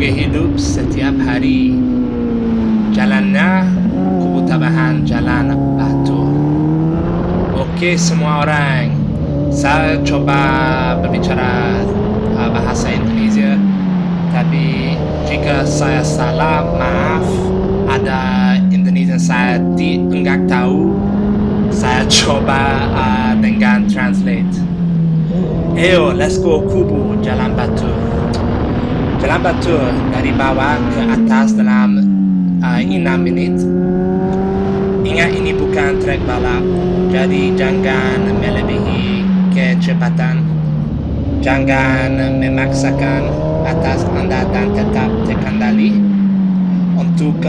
Moge hidup setiap hari. Jalannya kebutuhan jalan batu. Oke semua orang, saya coba berbicara bahasa Indonesia. Tapi jika saya salah, maaf. Ada Indonesian saya enggak tahu. Saya coba dengan translate. Ayo, let's go kubu jalan batu. Jalan batu dari bawah ke atas dalam 6 menit. Ingat ini bukan trek balap, jadi jangan melebihi kecepatan. Jangan memaksakan atas Anda dan tetap terkendali untuk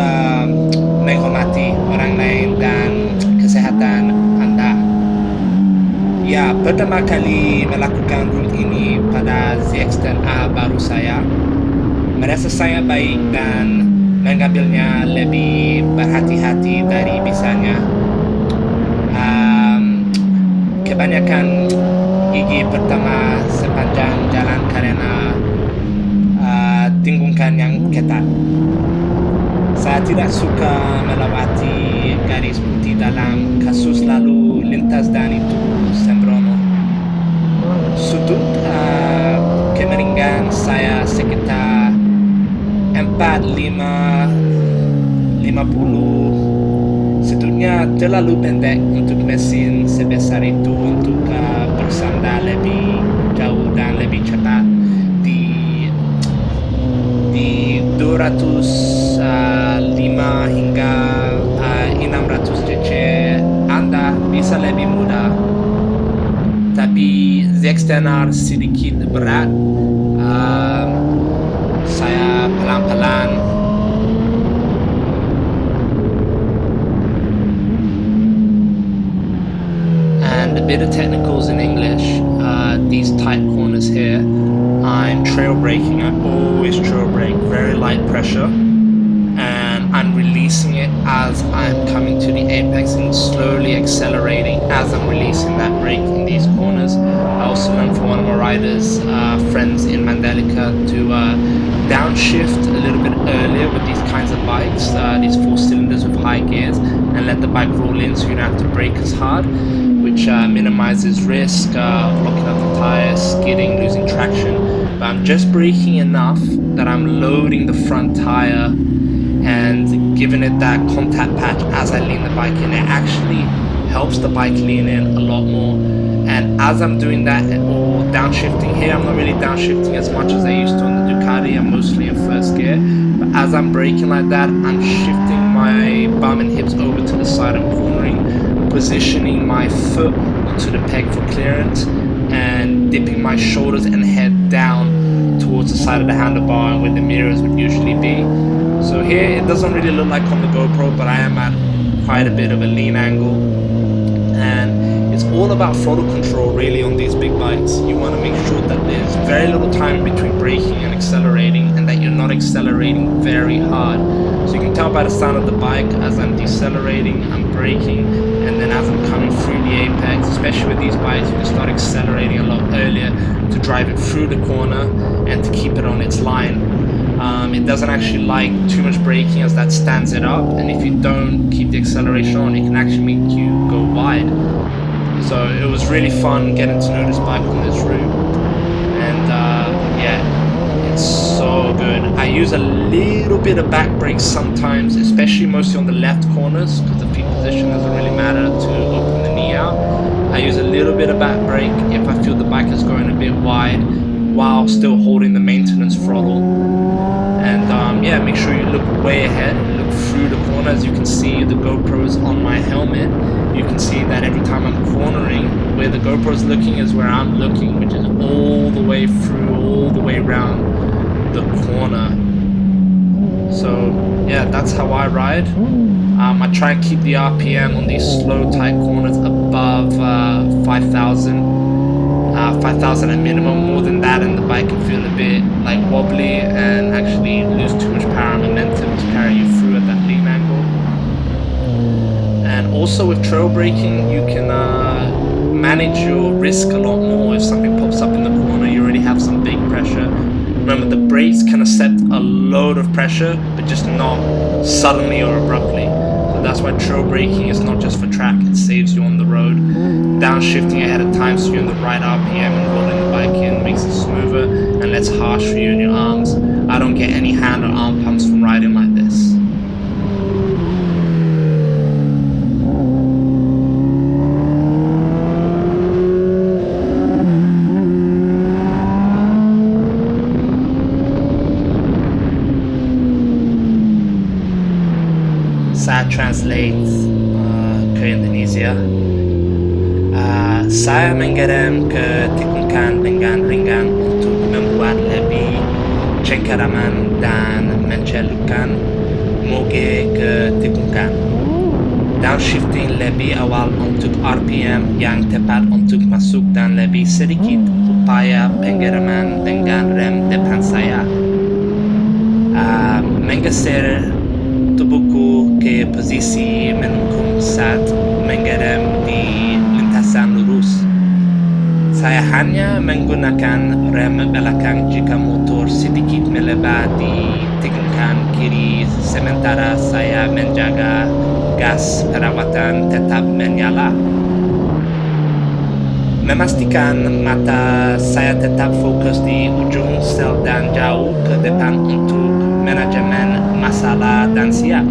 menghormati orang lain dan kesehatan Anda. Ya, pertama kali melakukan rute ini pada ZX-10A baru saya merasa sangat baik dan mengambilnya lebih berhati-hati dari biasanya. Kebanyakan gigi pertama sepanjang jalan karena tinggungan yang ketat. Saya tidak suka melewati garis putih dalam kasus lalu lintas dan itu sembrono. Sudut kemiringan saya sekitar 4-50. Sudutnya terlalu pendek untuk mesin sebesar itu untuk bersandar lebih jauh dan lebih cepat. Di 205 hingga 600 cc Anda bisa lebih mudah. Tapi ZX-10R sedikit berat. Saya pelan-pelan. And a bit of technicals in English. These tight corners here, I'm trail braking. I always trail brake, very light pressure, and I'm releasing it as I'm coming to the apex and slowly accelerating as I'm releasing that brake in these corners. I also learned from one of my riders, friends in Mandalika, to downshift a little bit earlier with these kinds of bikes, these 4 cylinders with high gears, and let the bike roll in so you don't have to brake as hard, which minimizes risk of locking up the tires, skidding, losing traction. But I'm just braking enough that I'm loading the front tire and giving it that contact patch as I lean the bike in. It actually helps the bike lean in a lot more. And as I'm doing that, or downshifting here, I'm not really downshifting as much as I used to on the Ducati. I'm mostly in first gear. But as I'm braking like that, I'm shifting my bum and hips over to the side and cornering, positioning my foot onto the peg for clearance, and dipping my shoulders and head down towards the side of the handlebar and where the mirrors would usually be. So here, it doesn't really look like on the GoPro, but I am at quite a bit of a lean angle. And it's all about throttle control really on these big bikes. You want to make sure that there's very little time between braking and accelerating, and that you're not accelerating very hard. So you can tell by the sound of the bike, as I'm decelerating, I'm braking, and then as I'm coming through the apex, especially with these bikes, you can start accelerating a lot earlier to drive it through the corner and to keep it on its line. It doesn't actually like too much braking as that stands it up, and if you don't keep the acceleration on, it can actually make you go wide. So it was really fun getting to know this bike on this route, and yeah, it's so good. I use a little bit of back brake sometimes, especially mostly on the left corners, because the feet position doesn't really matter to open the knee out. I use a little bit of back brake if I feel the bike is going a bit wide, while still holding the maintenance throttle. And yeah, make sure you look way ahead, look through the corner. As you can see, the GoPro is on my helmet. You can see that every time I'm cornering, where the GoPro is looking is where I'm looking, which is all the way through, all the way around the corner. So yeah, that's how I ride. I try and keep the RPM on these slow, tight corners above 5,000. 5,000 at minimum. More than that and the bike can feel a bit like wobbly and actually lose too much power and momentum to carry you through at that lean angle. And also with trail braking, you can manage your risk a lot more. If something pops up in the corner, you already have some big pressure. Remember, the brakes can accept a load of pressure, but just not suddenly or abruptly. So that's why trail braking is not just for track, it saves you on the road. Downshifting ahead of time so you're in the right RPM and rolling the bike in makes it smoother and less harsh for you and your arms. I don't get any hand or arm pumps from riding like this. Saya translate ke Indonesia. Saya mengirim ke tikungan dengan ringan untuk membuat lebih cengkeraman dan mencelupkan Moge ke tikungan. Downshifting lebih awal untuk RPM yang tepat untuk masuk dan lebih sedikit upaya pengiriman dengan rem depan saya. Menggeser tubuhku ke posisi menunggu saat mengerem di lintasan lurus. Saya hanya menggunakan rem belakang jika motor sedikit melebar di tikungan kiri, sementara saya menjaga gas perawatan tetap menyala. Memastikan mata saya tetap fokus di ujung sel dan jauh ke depan untuk manajemen masalah dan siap.